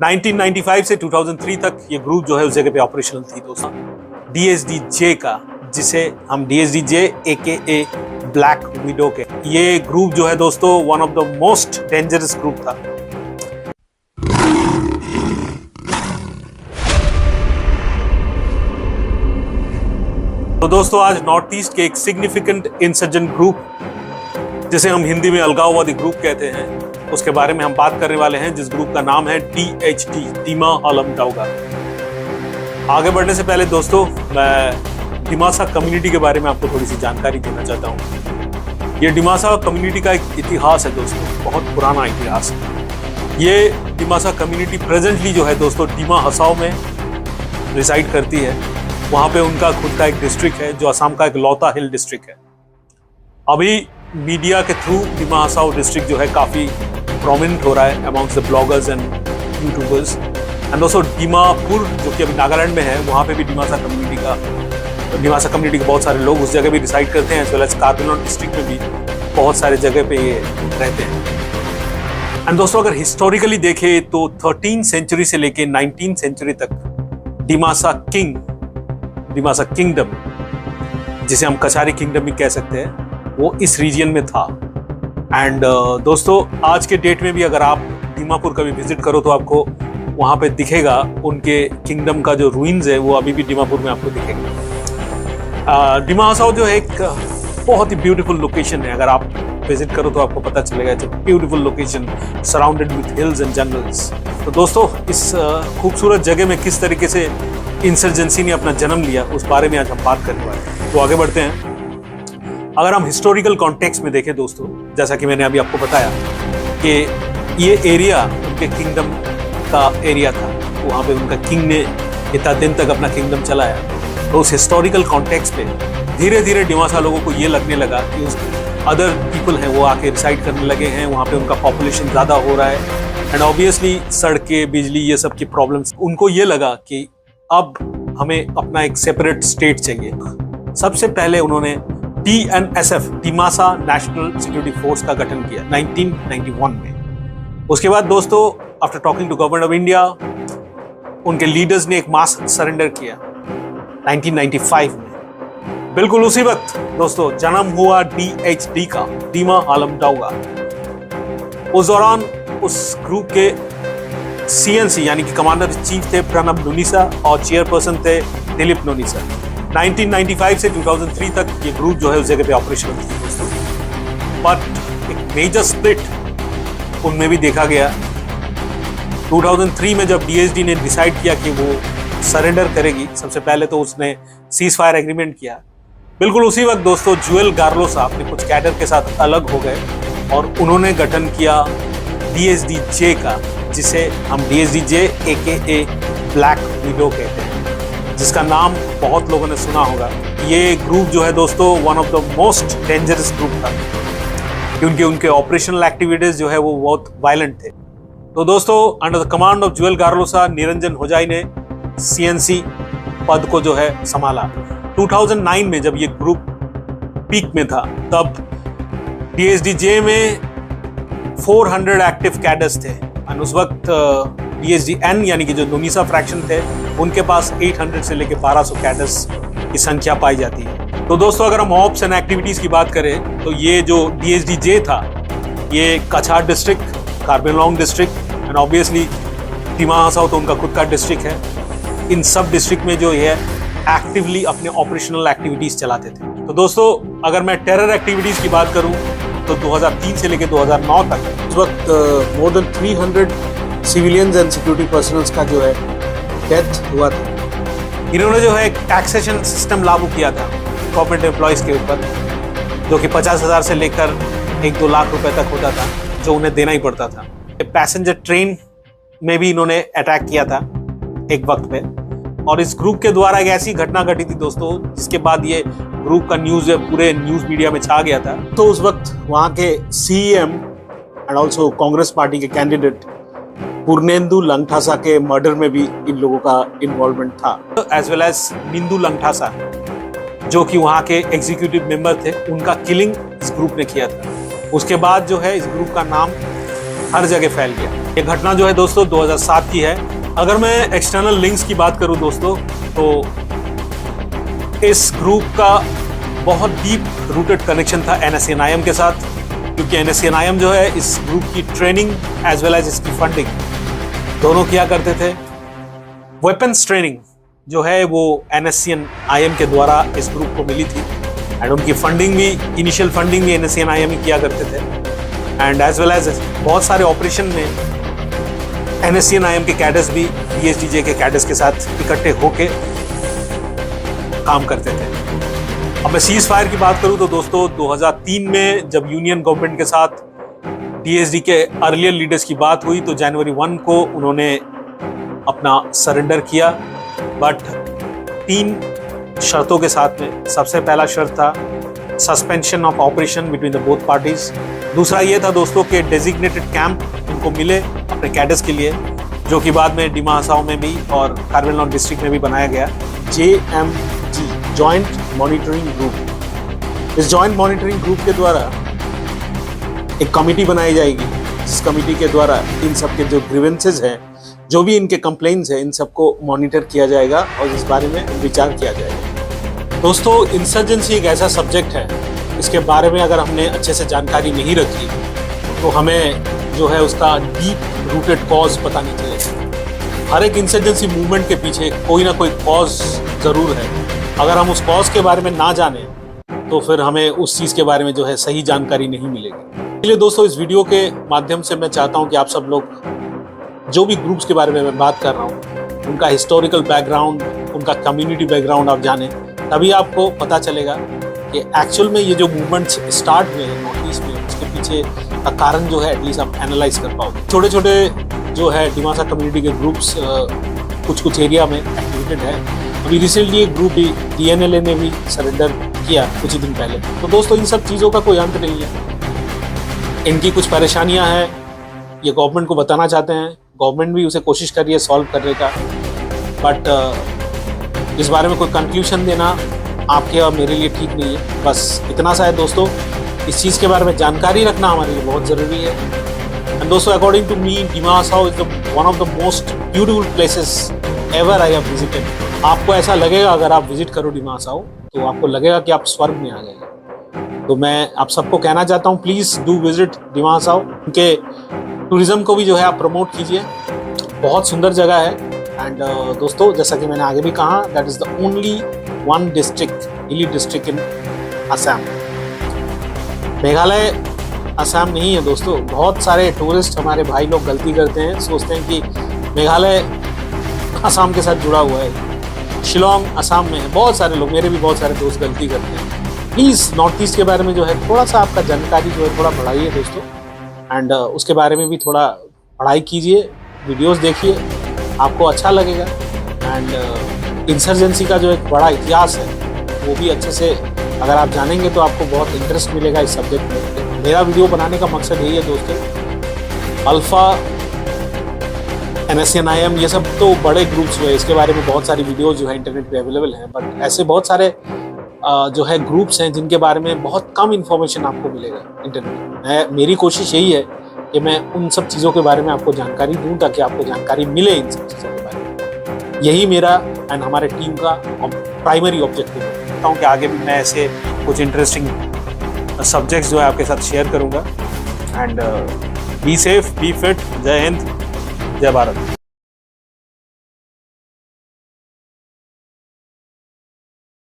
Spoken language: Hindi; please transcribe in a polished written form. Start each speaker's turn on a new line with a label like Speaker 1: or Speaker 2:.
Speaker 1: 1995 से 2003 तक ये ग्रुप जो है उस जगह पे ऑपरेशनल थी दोस्तों। DSDJ का, जिसे हम DSDJ AKA ब्लैक विडो के, ये ग्रुप जो है दोस्तों one of the most dangerous group था। तो दोस्तों आज नॉर्थ ईस्ट के एक सिग्निफिकेंट इंसर्जेंट ग्रुप, जिसे हम हिंदी में अलगाववादी ग्रुप कहते हैं, उसके बारे में हम बात करने वाले हैं, जिस ग्रुप का नाम है DHD, दीमा हालम डाउगा। आगे बढ़ने से पहले दोस्तों मैं डिमासा कम्युनिटी के बारे में आपको थोड़ी सी जानकारी देना चाहता हूँ। ये डिमासा कम्युनिटी का एक इतिहास है दोस्तों, बहुत पुराना इतिहास है। ये डिमासा कम्युनिटी प्रेजेंटली जो है दोस्तों दीमा हसाओ में रिसाइड करती है। वहाँ पे उनका खुद का एक डिस्ट्रिक्ट है जो असम का एक लौता हिल डिस्ट्रिक्ट है। अभी मीडिया के थ्रू दीमा हसाओ डिस्ट्रिक्ट जो है काफ़ी प्रोमिनेंट हो रहा है amongst the bloggers and YouTubers. And दोस्तों दीमापुर जो कि अभी नागालैंड में है, वहाँ पे भी डिमासा कम्युनिटी के बहुत सारे लोग उस जगह भी रिसाइड करते हैं, as well as Karbi Anglong district में भी बहुत सारे जगह पे ये रहते हैं। एंड दोस्तों अगर हिस्टोरिकली देखें तो 13th सेंचुरी से लेके 19th सेंचुरी तक डिमासा किंगडम, जिसे हम कछारी किंगडम भी कह सकते हैं, वो इस रीजन में था। एंड दोस्तों आज के डेट में भी अगर आप दीमापुर कभी विजिट करो तो आपको वहाँ पे दिखेगा उनके किंगडम का जो रूइंस है, वो अभी भी दीमापुर में आपको दिखेगा। दीमा हसाओ जो है एक बहुत ही ब्यूटीफुल लोकेशन है। अगर आप विजिट करो तो आपको पता चलेगा, it's a beautiful location surrounded with hills and jungles. तो दोस्तों इस खूबसूरत जगह में किस तरीके से इंसर्जेंसी ने अपना जन्म लिया, उस बारे में आज हम बात करने वाले हैं। तो आगे बढ़ते हैं। अगर हम हिस्टोरिकल कॉन्टेक्स्ट में देखें दोस्तों, जैसा कि मैंने अभी आपको बताया कि ये एरिया उनके किंगडम का एरिया था, वहाँ पे उनका किंग ने इतना दिन तक अपना किंगडम चलाया। तो उस हिस्टोरिकल कॉन्टेक्स्ट पे धीरे धीरे डिमासा लोगों को ये लगने लगा कि उस अदर पीपल हैं वो आके रिसाइड करने लगे हैं, वहाँ पे उनका पॉपुलेशन ज़्यादा हो रहा है एंड ऑब्वियसली सड़कें, बिजली, ये सब की प्रॉब्लम्स। उनको ये लगा कि अब हमें अपना एक सेपरेट स्टेट चाहिए। सबसे पहले उन्होंने TNSF, Dimasa national security force का गठन किया 1991 में। उसके बाद दोस्तों after talking to government of India, उनके लीडर्स ने एक मास सरेंडर किया 1995 में। बिल्कुल उसी वक्त दोस्तों जन्म हुआ DHD का, दीमा हालम डाउगा। उस दौरान उस ग्रुप के CNC यानी कि कमांडर इन चीफ थे प्रणब नूनिसा और चेयरपर्सन थे दिलीप नूनिसा। 1995 से 2003 तक ये ग्रुप जो है उस जगह पे ऑपरेशनल थी दोस्तों। बट एक मेजर स्प्लिट उनमें भी देखा गया। 2003 में जब DSD ने डिसाइड किया कि वो सरेंडर करेगी, सबसे पहले तो उसने सीज फायर एग्रीमेंट किया। बिल्कुल उसी वक्त दोस्तों जुएल गार्लोसा अपने कुछ कैडर के साथ अलग हो गए और उन्होंने गठन किया DSDJ का, जिसे हम DSDJ AKA ब्लैक विडो कहते हैं, जिसका नाम बहुत लोगों ने सुना होगा। ये ग्रुप जो है दोस्तों one of the most dangerous group था, क्योंकि उनके ऑपरेशनल एक्टिविटीज जो है वो बहुत वायलेंट थे। तो दोस्तों अंडर द कमांड ऑफ जुएल गार्लोसा, निरंजन होजाई ने CNC पद को जो है संभाला। 2009 में जब ये ग्रुप पीक में था, तब DSDJ में 400 एक्टिव कैडर्स थे और उस वक्त DSDN यानी कि जो नूनिसा फ्रैक्शन थे, उनके पास 800 से लेकर 1200 कैडर्स की संख्या पाई जाती है। तो दोस्तों अगर हम ऑप्स एंड एक्टिविटीज की बात करें तो ये जो DSDJ था, ये Cachar district, Karbi Anglong district and obviously Dima Hasao तो उनका खुद का डिस्ट्रिक्ट है। इन सब डिस्ट्रिक्ट में जो है एक्टिवली अपने ऑपरेशनल एक्टिविटीज चलाते थे। तो दोस्तों अगर मैं टेरर एक्टिविटीज की बात करूं तो 2003 से लेकर 2009 तक उस वक्त more than 300 civilians and security personnels का जो है डेथ हुआ था। इन्होंने जो है टैक्सेशन सिस्टम लागू किया था गवर्नमेंट एम्प्लॉयज के ऊपर, जो कि 50,000 से लेकर 1-2 लाख रुपए तक होता था, जो उन्हें देना ही पड़ता था। पैसेंजर ट्रेन में भी इन्होंने अटैक किया था एक वक्त पे, और इस ग्रुप के द्वारा एक ऐसी घटना घटी थी दोस्तों, जिसके बाद ये ग्रुप का न्यूज़ पूरे न्यूज़ मीडिया में छा गया था। तो उस वक्त वहाँ के CM and also Congress party के कैंडिडेट पूर्णेंदु लंगठासा के मर्डर में भी इन लोगों का इन्वॉल्वमेंट था, एज वेल एज निंदू लंगठासा, जो कि वहाँ के एग्जीक्यूटिव मेंबर थे, उनका किलिंग इस ग्रुप ने किया था। उसके बाद जो है इस ग्रुप का नाम हर जगह फैल गया। ये घटना जो है दोस्तों 2007 की है। अगर मैं एक्सटर्नल लिंक्स की बात करूं दोस्तों, तो इस ग्रुप का बहुत डीप रूटेड कनेक्शन था NSCNIM के साथ, क्योंकि NSCNIM जो है इस ग्रुप की ट्रेनिंग एज वेल एज इसकी फंडिंग दोनों किया करते थे। वेपन्स ट्रेनिंग जो है वो NSCNIM के द्वारा इस ग्रुप को मिली थी, एंड उनकी फंडिंग भी, इनिशियल फंडिंग भी NSCNIM ही किया करते थे। एंड एज वेल एज बहुत सारे ऑपरेशन में NSCNIM के कैडर्स भी DSDJ के कैडर्स के साथ इकट्ठे होके काम करते थे। अब मैं सीज फायर की बात करूं तो दोस्तों 2003 में जब यूनियन गवर्नमेंट के साथ DSD के अर्लियर लीडर्स की बात हुई तो जनवरी 1 को उन्होंने अपना सरेंडर किया, बट 3 शर्तों के साथ में। सबसे पहला शर्त था suspension of operation between the both parties. दूसरा ये था दोस्तों कि डेजिग्नेटेड कैंप उनको मिले अपने कैडर्स के लिए, जो कि बाद में डिमा हसाओ में भी और कार्बन लॉन डिस्ट्रिक्ट में भी बनाया गया, JMG, जॉइंट मॉनिटरिंग ग्रुप। इस जॉइंट मॉनिटरिंग ग्रुप के द्वारा एक कमिटी बनाई जाएगी, जिस कमिटी के द्वारा इन सब के जो ग्रीवेंसेज हैं, जो भी इनके कंप्लेंट्स हैं, इन सबको मॉनिटर किया जाएगा और इस बारे में विचार किया जाएगा। दोस्तों इंसर्जेंसी एक ऐसा सब्जेक्ट है, इसके बारे में अगर हमने अच्छे से जानकारी नहीं रखी तो हमें जो है उसका डीप रूटेड कॉज पता नहीं चलेगा। हर एक इंसर्जेंसी मूवमेंट के पीछे कोई ना कोई कॉज ज़रूर है। अगर हम उस कॉज के बारे में ना जाने तो फिर हमें उस चीज़ के बारे में जो है सही जानकारी नहीं मिलेगी। इसलिए दोस्तों इस वीडियो के माध्यम से मैं चाहता हूँ कि आप सब लोग जो भी ग्रुप्स के बारे में मैं बात कर रहा हूँ, उनका हिस्टोरिकल बैकग्राउंड, उनका कम्युनिटी बैकग्राउंड आप जानें, तभी आपको पता चलेगा कि एक्चुअल में ये जो मूवमेंट्स स्टार्ट हुए हैं नॉर्थ ईस्ट में, उसके पीछे का कारण जो है एटलीस्ट आप एनालाइज कर पाओगे। छोटे छोटे जो है डिमासा कम्युनिटी के ग्रुप्स कुछ एरिया में एक्टिवेटेड है। अभी रिसेंटली एक ग्रुप भी DNLA ने भी सरेंडर किया कुछ ही दिन पहले। तो दोस्तों इन सब चीज़ों का कोई अंत नहीं है। इनकी कुछ परेशानियां हैं, ये गवर्नमेंट को बताना चाहते हैं, गवर्नमेंट भी उसे कोशिश कर रही है सॉल्व करने का, बट इस बारे में कोई कंक्लूजन देना आपके और मेरे लिए ठीक नहीं है। बस इतना सा है दोस्तों, इस चीज़ के बारे में जानकारी रखना हमारे लिए बहुत ज़रूरी है। एंड दोस्तों according to me, Dima Hasao is one of the most beautiful places ever I have visited. आपको ऐसा लगेगा अगर आप विजिट करो डिमा हसाओ तो आपको लगेगा कि आप स्वर्ग में आ गए। तो मैं आप सबको कहना चाहता हूँ, please do visit Dima Hasao. उनके टूरिज्म को भी जो है आप प्रमोट कीजिए, बहुत सुंदर जगह है। एंड दोस्तों जैसा कि मैंने आगे भी कहा, that is the only one district, हिली डिस्ट्रिक्ट इन असम। मेघालय असम नहीं है दोस्तों। बहुत सारे टूरिस्ट हमारे भाई लोग गलती करते हैं, सोचते हैं कि मेघालय असम के साथ जुड़ा हुआ है, शिलोंग असम में है। बहुत सारे लोग, मेरे भी बहुत सारे दोस्त गलती करते हैं। प्लीज़ नॉर्थ ईस्ट के बारे में जो है थोड़ा सा आपका जानकारी जो है थोड़ा बढ़ाइए दोस्तों, एंड उसके बारे में भी थोड़ा पढ़ाई कीजिए, वीडियोस देखिए, आपको अच्छा लगेगा। एंड इंसर्जेंसी का जो एक बड़ा इतिहास है वो भी अच्छे से अगर आप जानेंगे तो आपको बहुत इंटरेस्ट मिलेगा इस सब्जेक्ट में। मेरा वीडियो बनाने का मकसद यही है दोस्तों। अल्फ़ा, NSCNIM ये सब तो बड़े ग्रुप्स हुए, इसके बारे में बहुत सारी वीडियोज़ जो है इंटरनेट पे अवेलेबल हैं, बट ऐसे बहुत सारे जो है ग्रुप्स हैं जिनके बारे में बहुत कम इन्फॉर्मेशन आपको मिलेगा इंटरनेट में। मेरी कोशिश यही है कि मैं उन सब चीज़ों के बारे में आपको जानकारी दूं ताकि आपको जानकारी मिले इन सब चीज़ों के बारे में। यही मेरा एंड हमारे टीम का प्राइमरी ऑब्जेक्टिव है। चाहता हूँ कि आगे भी मैं ऐसे कुछ इंटरेस्टिंग सब्जेक्ट्स जो है आपके साथ शेयर करूँगा। And be safe, be fit. जय हिंद, जय भारत।